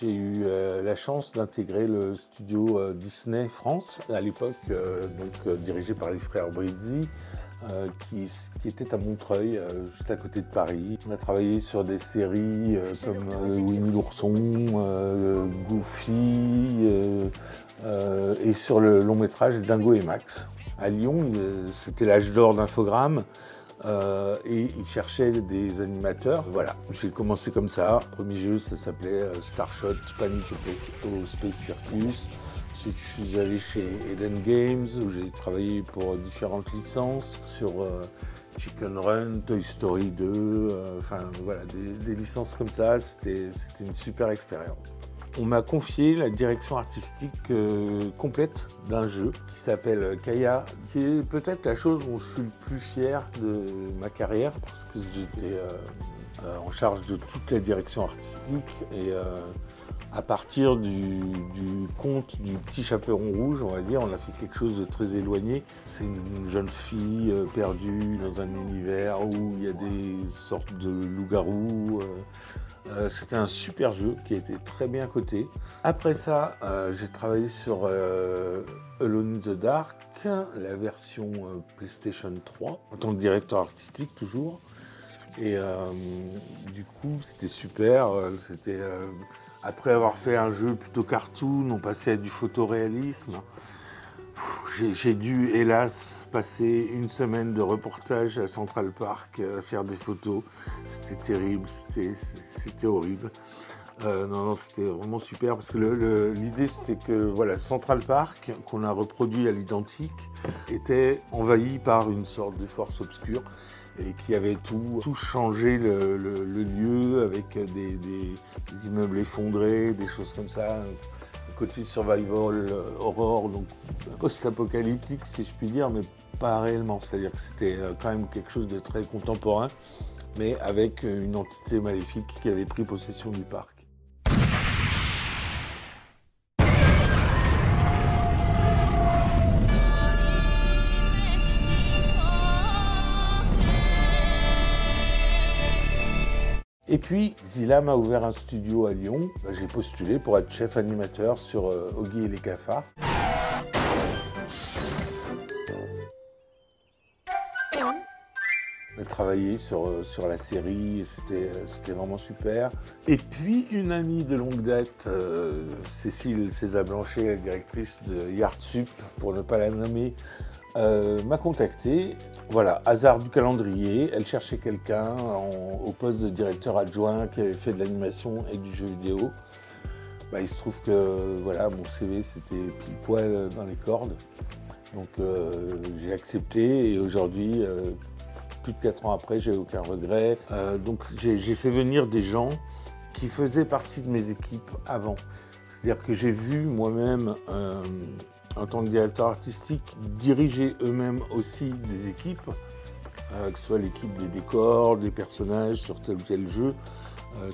J'ai eu la chance d'intégrer le studio Disney France, à l'époque dirigé par les frères Brizzi, qui était à Montreuil, juste à côté de Paris. On a travaillé sur des séries comme Winnie l'ourson, Goofy, et sur le long métrage Dingo et Max. À Lyon, c'était l'âge d'or d'Infogrames. Et ils cherchaient des animateurs. Voilà, j'ai commencé comme ça. Le premier jeu, ça s'appelait Starshot Panic au Space Circus. Ensuite, je suis allé chez Eden Games, où j'ai travaillé pour différentes licences, sur Chicken Run, Toy Story 2, enfin voilà, des licences comme ça. C'était une super expérience. On m'a confié la direction artistique complète d'un jeu qui s'appelle Kaya, qui est peut-être la chose dont je suis le plus fier de ma carrière, parce que j'étais en charge de toute la direction artistique et à partir du conte du petit chaperon rouge, on va dire, on a fait quelque chose de très éloigné. C'est une jeune fille perdue dans un univers où il y a des sortes de loups-garous. C'était un super jeu qui a été très bien coté. Après ça, j'ai travaillé sur Alone in the Dark, la version PlayStation 3, en tant que directeur artistique toujours. Et du coup, c'était super. Après avoir fait un jeu plutôt cartoon, on passait à du photoréalisme. J'ai dû, hélas, passer une semaine de reportage à Central Park à faire des photos. C'était terrible, c'était horrible. Non, c'était vraiment super parce que l'idée c'était que voilà, Central Park, qu'on a reproduit à l'identique, était envahi par une sorte de force obscure et qui avait tout changé le lieu avec des immeubles effondrés, des choses comme ça. Côté survival horror, donc post-apocalyptique si je puis dire, mais pas réellement. C'est-à-dire que c'était quand même quelque chose de très contemporain, mais avec une entité maléfique qui avait pris possession du parc. Et puis, Zilla m'a ouvert un studio à Lyon. J'ai postulé pour être chef animateur sur Oggy et les cafards. J'ai travaillé sur la série, c'était vraiment super. Et puis, une amie de longue date, Cécile César-Blanchet, la directrice de Yardsup, pour ne pas la nommer, m'a contacté. Voilà, hasard du calendrier, elle cherchait quelqu'un au poste de directeur adjoint qui avait fait de l'animation et du jeu vidéo. Il se trouve que voilà, mon CV c'était pile poil dans les cordes. Donc j'ai accepté et aujourd'hui, plus de 4 ans après, j'ai aucun regret. Donc j'ai fait venir des gens qui faisaient partie de mes équipes avant. C'est-à-dire que j'ai vu moi-même en tant que directeur artistique, diriger eux-mêmes aussi des équipes, que ce soit l'équipe des décors, des personnages sur tel ou tel jeu,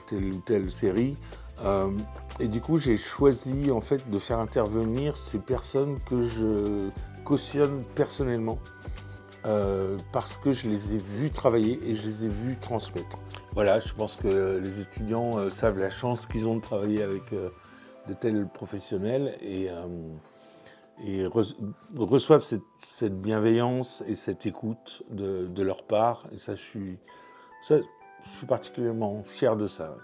telle ou telle série. Et du coup, j'ai choisi en fait de faire intervenir ces personnes que je cautionne personnellement, parce que je les ai vus travailler et je les ai vus transmettre. Voilà, je pense que les étudiants savent la chance qu'ils ont de travailler avec de tels professionnels et reçoivent cette bienveillance et cette écoute de leur part. Et ça, je suis particulièrement fier de ça.